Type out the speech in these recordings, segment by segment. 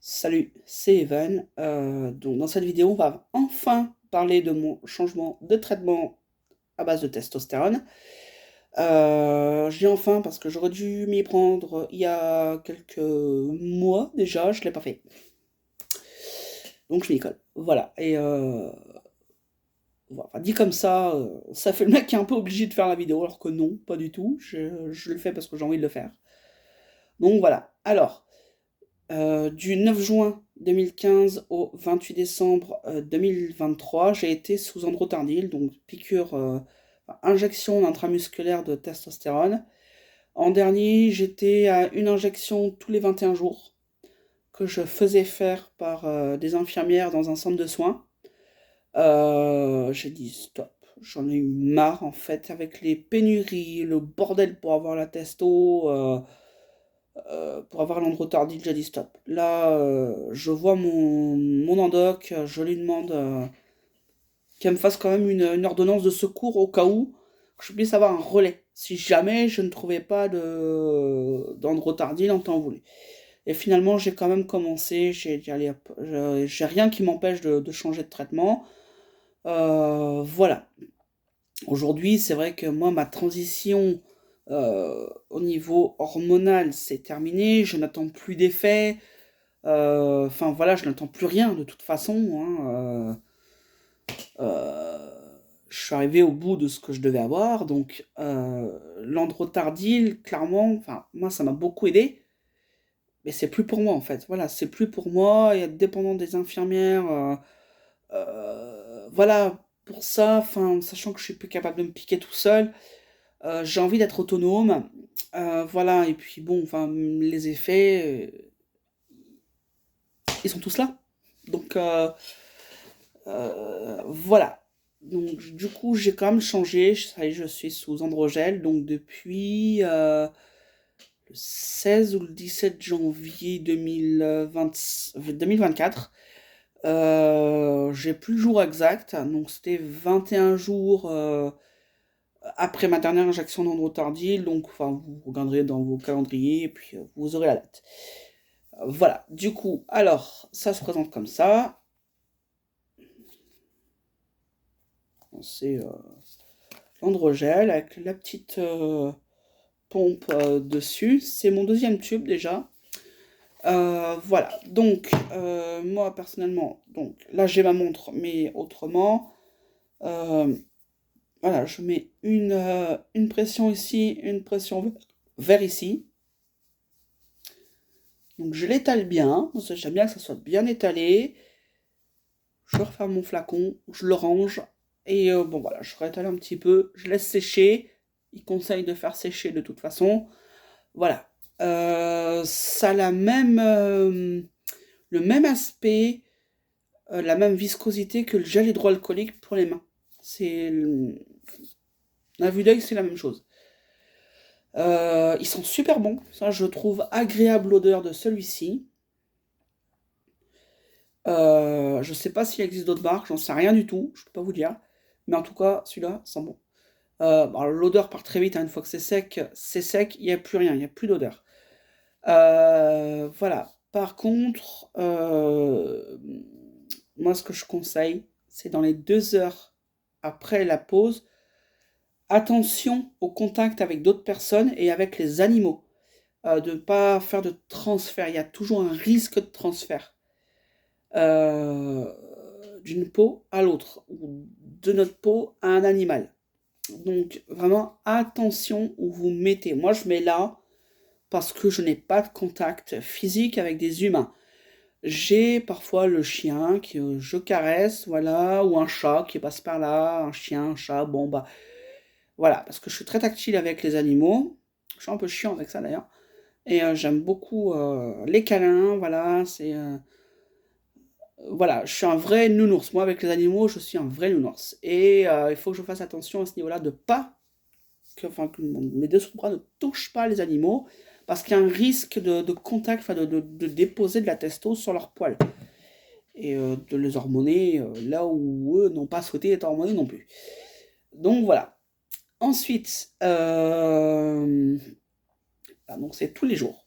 Salut, c'est Evan. Donc dans cette vidéo, on va enfin parler de mon changement de traitement à base de testostérone. Je dis enfin parce que j'aurais dû m'y prendre il y a quelques mois déjà, je l'ai pas fait. Donc je m'y colle. Voilà. Voilà. Enfin, dit comme ça fait le mec qui est un peu obligé de faire la vidéo, alors que non, pas du tout. Je le fais parce que j'ai envie de le faire. Donc voilà. Alors. Du 9 juin 2015 au 28 décembre 2023, j'ai été sous androtardil, donc piqûre, injection intramusculaire de testostérone. En dernier, j'étais à une injection tous les 21 jours que je faisais faire par des infirmières dans un centre de soins. J'ai dit stop. J'en ai eu marre en fait avec les pénuries, le bordel pour avoir la testo. Pour avoir l'androtardil, j'ai dit stop. Là, je vois mon endoc, je lui demande qu'elle me fasse quand même une ordonnance de secours au cas où je puisse avoir un relais, si jamais je ne trouvais pas d'androtardil en temps voulu. Et finalement, j'ai quand même commencé, j'ai dit allez hop, j'ai rien qui m'empêche de changer de traitement. Voilà. Aujourd'hui, c'est vrai que moi, ma transition au niveau hormonal, c'est terminé. Je n'attends plus d'effets. Enfin voilà, je n'attends plus rien de toute façon, hein. Je suis arrivé au bout de ce que je devais avoir. Donc l'androtardil, clairement, enfin moi, ça m'a beaucoup aidé. Mais c'est plus pour moi en fait. Voilà, c'est plus pour moi. Et être dépendant des infirmières. Voilà, pour ça, enfin, sachant que je suis plus capable de me piquer tout seul. J'ai envie d'être autonome, voilà. Et puis bon, enfin, les effets, ils sont tous là. Donc voilà. Donc du coup, j'ai quand même changé. Ça y est, je suis sous androgel. Donc depuis le 16 ou le 17 janvier 2024. J'ai plus le jour exact. Donc c'était 21 jours après ma dernière injection d'androtardil. Donc enfin, vous regarderez dans vos calendriers et puis vous aurez la date. Voilà, du coup, alors, ça se présente comme ça. C'est l'androgel avec la petite pompe dessus. C'est mon deuxième tube déjà. Voilà, donc moi personnellement, donc là j'ai ma montre, mais autrement, euh, voilà, je mets une pression ici, une pression vers ici. Donc je l'étale bien, j'aime bien que ça soit bien étalé. Je referme mon flacon, je le range, et bon voilà, je réétale un petit peu, je laisse sécher. Il conseille de faire sécher de toute façon. Voilà. Ça a le même aspect, la même viscosité que le gel hydroalcoolique pour les mains. C'est à vue d'œil, c'est la même chose. Ils sont super bons. Ça, je trouve agréable l'odeur de celui-ci. Je sais pas s'il existe d'autres marques, j'en sais rien du tout, je peux pas vous dire. Mais en tout cas, celui-là sent bon. Bon, l'odeur part très vite, hein, une fois que c'est sec, il n'y a plus rien, il n'y a plus d'odeur. Voilà. Par contre, moi, ce que je conseille, c'est dans les 2 heures après la pause, attention au contact avec d'autres personnes et avec les animaux. De ne pas faire de transfert. Il y a toujours un risque de transfert. Euh, d'une peau à l'autre, ou de notre peau à un animal. Donc vraiment attention où vous mettez. Moi je mets là parce que je n'ai pas de contact physique avec des humains. J'ai parfois le chien que je caresse, voilà, ou un chat qui passe par là, un chien, un chat, bon bah voilà, parce que je suis très tactile avec les animaux. Je suis un peu chiant avec ça d'ailleurs. Et j'aime beaucoup les câlins, voilà, voilà, je suis un vrai nounours. Moi, avec les animaux, je suis un vrai nounours. Et il faut que je fasse attention à ce niveau-là de pas que mes deux bras ne touchent pas les animaux, parce qu'il y a un risque de contact, enfin de déposer de la testo sur leurs poils. Et de les hormoner là où eux n'ont pas souhaité être hormonés non plus. Donc voilà. Ensuite, donc c'est tous les jours.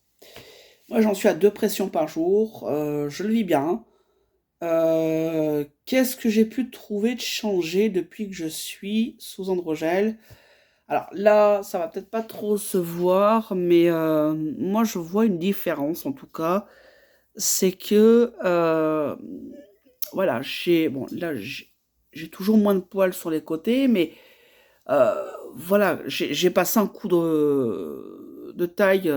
Moi, j'en suis à 2 pressions par jour, je le vis bien. Qu'est-ce que j'ai pu trouver de changer depuis que je suis sous androgel? Alors là, ça va peut-être pas trop se voir, mais moi, je vois une différence, en tout cas. C'est que, voilà, bon, là, j'ai toujours moins de poils sur les côtés, mais voilà, j'ai passé un coup de taille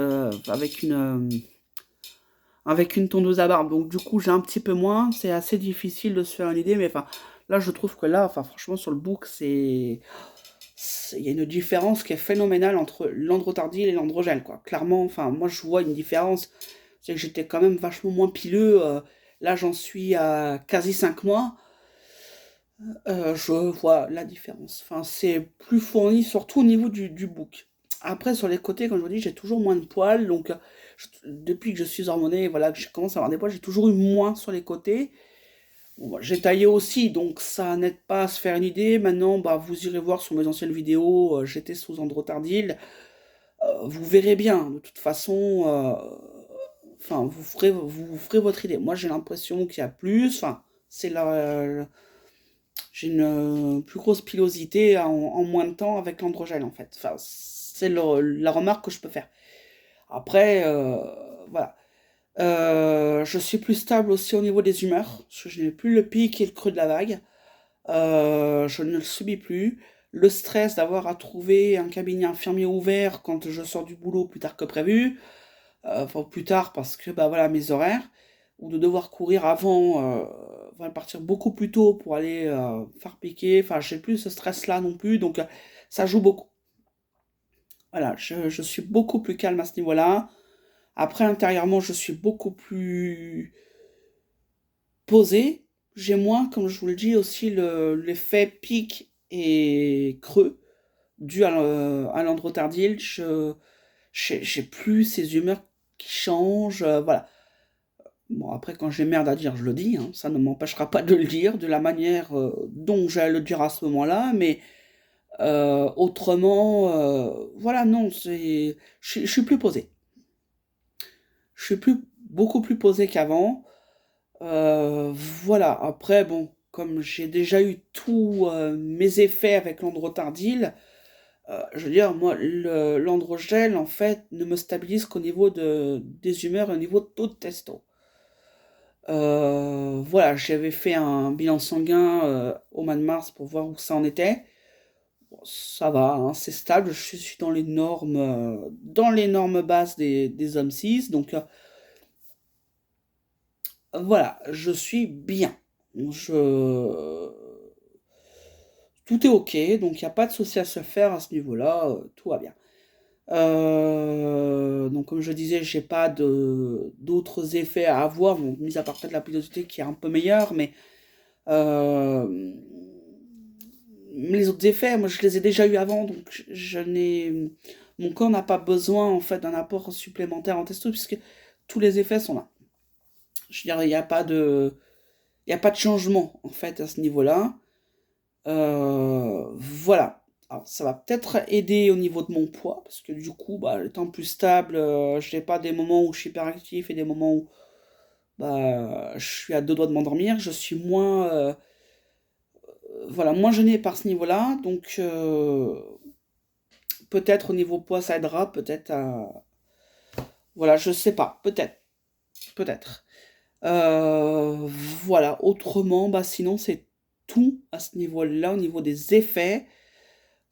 avec une tondeuse à barbe, donc du coup j'ai un petit peu moins, c'est assez difficile de se faire une idée, mais enfin là je trouve que là, enfin franchement sur le book, il y a une différence qui est phénoménale entre l'androtardil et l'androgel, quoi. Clairement, enfin moi je vois une différence, c'est que j'étais quand même vachement moins pileux, là j'en suis à quasi 5 mois, je vois la différence. Enfin, c'est plus fourni, surtout au niveau du bouc. Après, sur les côtés, comme je vous dis, j'ai toujours moins de poils. Donc, depuis que je suis hormonée, voilà, que je commence à avoir des poils, j'ai toujours eu moins sur les côtés. Bon, bah, j'ai taillé aussi, donc ça n'aide pas à se faire une idée. Maintenant, bah, vous irez voir sur mes anciennes vidéos, j'étais sous androtardil. Vous verrez bien, de toute façon, enfin, vous ferez votre idée. Moi, j'ai l'impression qu'il y a plus. Enfin, c'est j'ai une plus grosse pilosité en moins de temps avec l'androgel en fait. Enfin, c'est la remarque que je peux faire. Après, voilà. Je suis plus stable aussi au niveau des humeurs, parce que je n'ai plus le pic et le creux de la vague. Je ne le subis plus. Le stress d'avoir à trouver un cabinet infirmier ouvert quand je sors du boulot plus tard que prévu, enfin plus tard parce que bah voilà mes horaires, ou de devoir courir avant, enfin, partir beaucoup plus tôt pour aller faire piquer, enfin j'ai plus ce stress là non plus, donc ça joue beaucoup. Voilà, je suis beaucoup plus calme à ce niveau-là. Après intérieurement je suis beaucoup plus posé, j'ai moins, comme je vous le dis, aussi l'effet pic et creux dû à l'androtardil. J'ai plus ces humeurs qui changent, voilà. Bon, après, quand j'ai merde à dire, je le dis, hein, ça ne m'empêchera pas de le dire, de la manière dont j'allais le dire à ce moment-là, mais autrement, voilà, non, je suis plus posé. Je suis beaucoup plus posé qu'avant. Voilà, après, bon, comme j'ai déjà eu tous mes effets avec l'androtardil, je veux dire, moi, l'androgel, en fait, ne me stabilise qu'au niveau des humeurs et au niveau de taux de testo. Voilà, j'avais fait un bilan sanguin au mois de mars pour voir où ça en était. Bon, ça va, hein, c'est stable, je suis dans les normes basses des hommes cis, donc voilà, je suis bien. Je... Tout est ok, donc il n'y a pas de souci à se faire à ce niveau-là, tout va bien. Donc comme je disais, j'ai pas d'autres effets à avoir, bon, mis à part peut-être la pilosité qui est un peu meilleure, mais euh, les autres effets, moi je les ai déjà eu avant, donc mon corps n'a pas besoin en fait d'un apport supplémentaire en testo puisque tous les effets sont là. Je veux dire, il y a pas de changement en fait à ce niveau-là. Voilà. Alors, ça va peut-être aider au niveau de mon poids, parce que du coup, bah, étant plus stable, je n'ai pas des moments où je suis hyperactif et des moments où bah, je suis à 2 doigts de m'endormir. Je suis voilà, moins gêné par ce niveau-là. Donc, peut-être au niveau poids, ça aidera. Peut-être voilà, je sais pas. Peut-être. Peut-être. Voilà. Autrement, bah, sinon, c'est tout à ce niveau-là, au niveau des effets.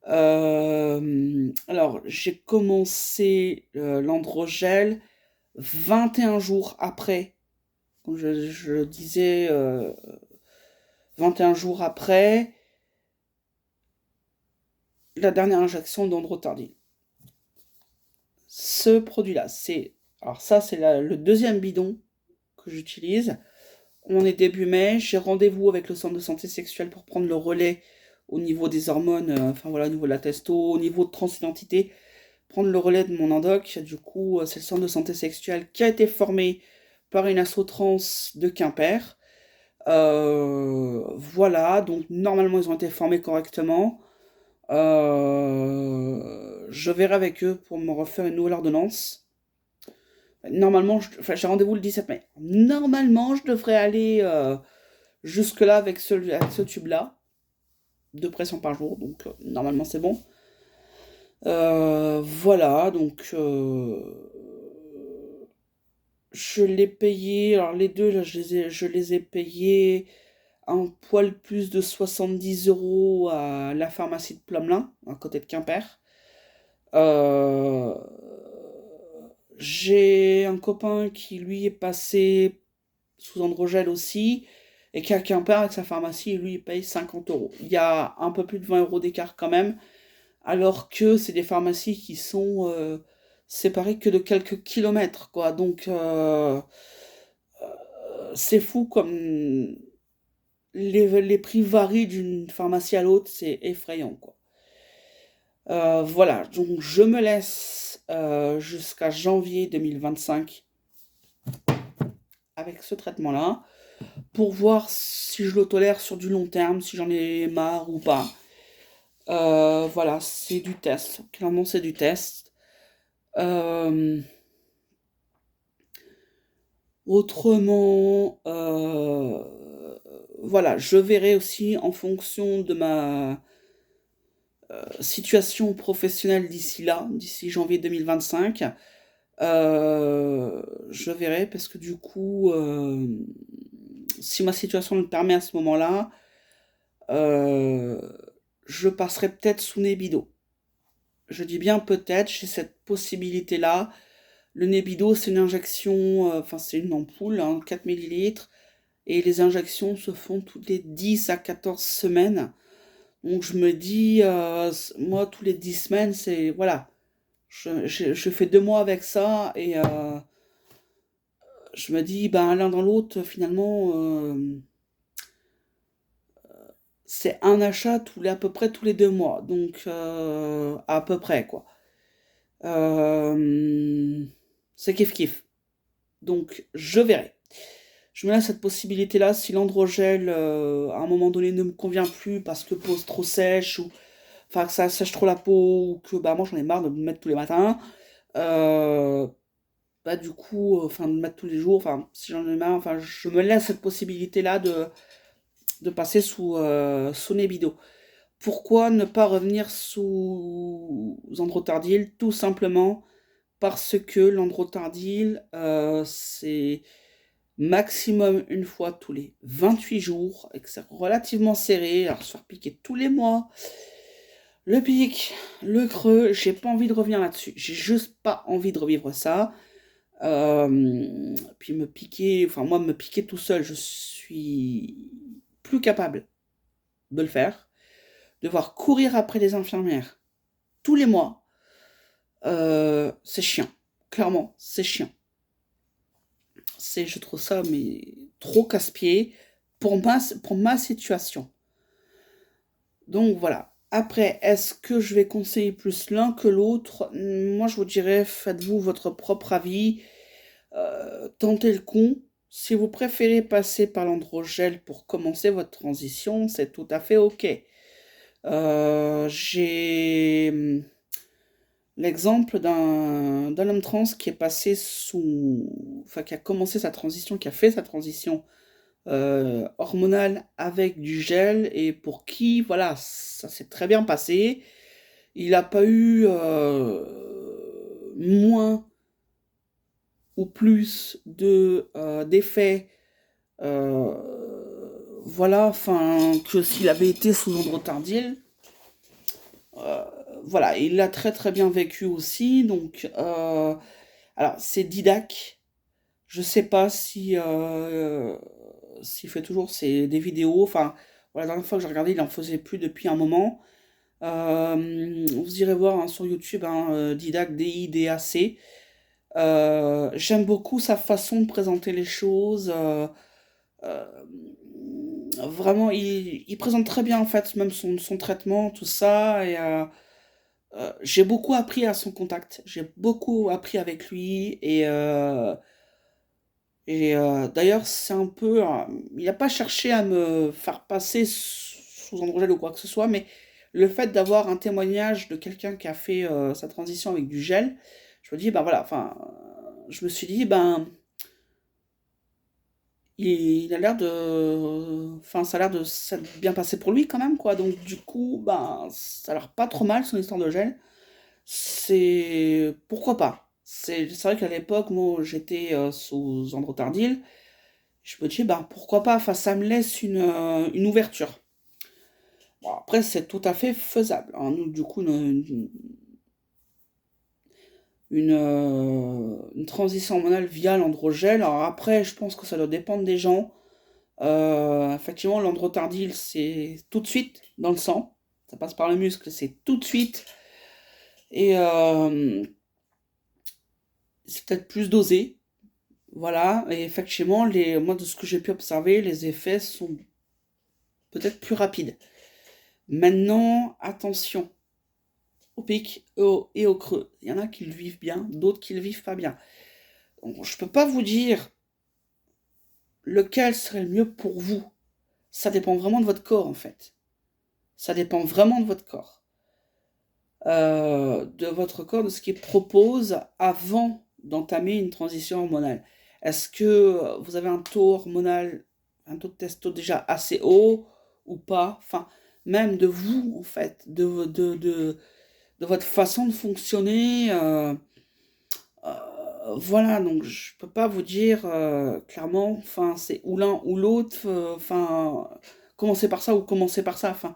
Alors, j'ai commencé l'androgel 21 jours après, comme je le disais, 21 jours après la dernière injection d'androtardine. Ce produit-là, alors ça, c'est le deuxième bidon que j'utilise. On est début mai, j'ai rendez-vous avec le centre de santé sexuelle pour prendre le relais au niveau des hormones, enfin voilà, au niveau de la testo, au niveau de transidentité, prendre le relais de mon endoc. Du coup, c'est le centre de santé sexuelle qui a été formé par une asso trans de Quimper. Voilà, donc normalement ils ont été formés correctement. Je verrai avec eux pour me refaire une nouvelle ordonnance. Normalement, j'ai rendez-vous le 17 mai. Normalement, je devrais aller jusque-là avec ce tube-là. 2 pressions par jour, donc normalement c'est bon. Voilà, donc je l'ai payé. Alors les deux, là, je les ai payés un poil plus de 70 € à la pharmacie de Plomelin, à côté de Quimper. Euh, j'ai un copain qui lui est passé sous Androgel aussi, et qui a Quimper avec sa pharmacie, et lui il paye 50 €. Il y a un peu plus de 20 € d'écart quand même, alors que c'est des pharmacies qui sont séparées que de quelques kilomètres, quoi. Donc c'est fou comme les prix varient d'une pharmacie à l'autre, c'est effrayant, quoi. Voilà, donc je me laisse jusqu'à janvier 2025 avec ce traitement-là, pour voir si je le tolère sur du long terme, si j'en ai marre ou pas. Voilà, c'est du test. Clairement, c'est du test. Euh, autrement, voilà, je verrai aussi en fonction de ma situation professionnelle d'ici là, d'ici janvier 2025. Je verrai parce que du coup, si ma situation le permet à ce moment-là, euh, je passerai peut-être sous Nebido. Je dis bien peut-être, j'ai cette possibilité-là. Le Nebido, c'est une injection, enfin c'est une ampoule, hein, 4 millilitres, et les injections se font toutes les 10 à 14 semaines. Donc je me dis, moi, tous les 10 semaines, c'est, voilà, je fais 2 mois avec ça, et je me dis, ben, l'un dans l'autre, finalement, c'est un achat à peu près tous les 2 mois. Donc, à peu près, quoi. Euh, c'est kiff-kiff. Donc, je verrai. Je me laisse cette possibilité-là. Si l'androgel, à un moment donné, ne me convient plus parce que pose trop sèche, ou enfin que ça sèche trop la peau, ou que bah, moi j'en ai marre de me mettre tous les matins, euh, bah, du coup, enfin de me mettre tous les jours, enfin si j'en ai marre, enfin je me laisse cette possibilité-là de passer sous Nebido. Pourquoi ne pas revenir sous Androtardil? Tout simplement parce que l'Androtardil, c'est maximum une fois tous les 28 jours, et que c'est relativement serré, alors se faire piquer tous les mois. Le pic, le creux, j'ai pas envie de revenir là-dessus. J'ai juste pas envie de revivre ça. Puis me piquer, enfin moi me piquer tout seul, je suis plus capable de le faire. Devoir courir après les infirmières tous les mois, c'est chiant. Clairement, c'est chiant. Je trouve ça mais trop casse-pied pour ma situation. Donc voilà. Après, est-ce que je vais conseiller plus l'un que l'autre? Moi, je vous dirais, faites-vous votre propre avis. Tentez le coup. Si vous préférez passer par l'androgel pour commencer votre transition, c'est tout à fait OK. J'ai l'exemple d'un homme trans qui est passé enfin, qui a commencé sa transition, qui a fait sa transition hormonale avec du gel, et pour qui, voilà, ça s'est très bien passé. Il n'a pas eu moins ou plus d'effets, euh, voilà, enfin, que s'il avait été sous Androtardil. Euh, voilà, il l'a très très bien vécu aussi. Donc, alors c'est Didac. Je sais pas si s'il fait toujours des vidéos. Enfin, voilà, la dernière fois que j'ai regardé, il en faisait plus depuis un moment. Vous irez voir, hein, sur YouTube, hein, Didac, Didac. J'aime beaucoup sa façon de présenter les choses. Euh, vraiment, il présente très bien en fait même son traitement, tout ça. Et j'ai beaucoup appris à son contact. J'ai beaucoup appris avec lui. Et d'ailleurs, c'est un peu. Il n'a pas cherché à me faire passer sous androgel ou quoi que ce soit, mais le fait d'avoir un témoignage de quelqu'un qui a fait sa transition avec du gel, je me dis, bah voilà, enfin, je me suis dit, il a l'air de... Enfin, ça a l'air de s'être bien passé pour lui quand même, quoi. Donc, du coup, ça a l'air pas trop mal, son histoire de gel. C'est... Pourquoi pas? C'est vrai qu'à l'époque, moi, j'étais sous Androtardil. Je me dis, pourquoi pas? Enfin, ça me laisse une ouverture. Bon, après, c'est tout à fait faisable, hein. Nous, du coup, une transition hormonale via l'androgel. Alors après, je pense que ça doit dépendre des gens. Effectivement, l'androtardil, c'est tout de suite dans le sang. Ça passe par le muscle, c'est tout de suite. Et c'est peut-être plus dosé. Voilà. Et effectivement, moi, de ce que j'ai pu observer, les effets sont peut-être plus rapides. Maintenant, attention au pic et au creux. Il y en a qui le vivent bien, d'autres qui le vivent pas bien. Donc, je peux pas vous dire lequel serait le mieux pour vous. Ça dépend vraiment de votre corps, en fait. Ça dépend vraiment de votre corps. De ce qu'il propose avant d'entamer une transition hormonale. Est-ce que vous avez un taux hormonal, un taux de testo déjà assez haut ou pas? Enfin, même de vous, en fait, de votre façon de fonctionner. Voilà, donc je peux pas vous dire clairement, enfin, c'est ou l'un ou l'autre, enfin, commencer par ça ou commencer par ça, enfin,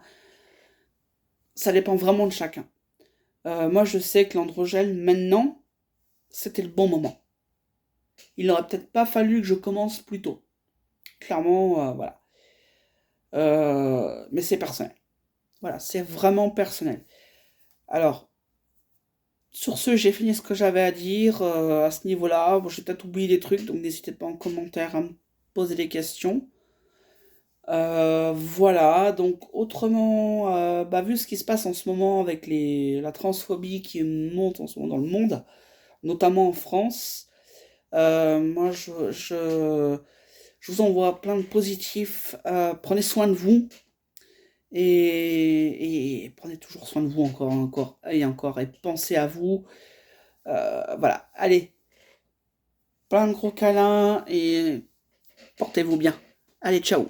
ça dépend vraiment de chacun. Moi, je sais que l'androgel, maintenant, c'était le bon moment. Il n'aurait peut-être pas fallu que je commence plus tôt. Clairement, voilà. Mais c'est personnel. Voilà, c'est vraiment personnel. Alors, sur ce, j'ai fini ce que j'avais à dire à ce niveau-là. Bon, j'ai peut-être oublié des trucs, donc n'hésitez pas en commentaire à me poser des questions. Voilà, donc autrement, vu ce qui se passe en ce moment avec la transphobie qui monte en ce moment dans le monde, notamment en France, moi je vous envoie plein de positifs. Prenez soin de vous et prenez toujours soin de vous encore et pensez à vous. Voilà, allez, plein de gros câlins et portez-vous bien. Allez, ciao.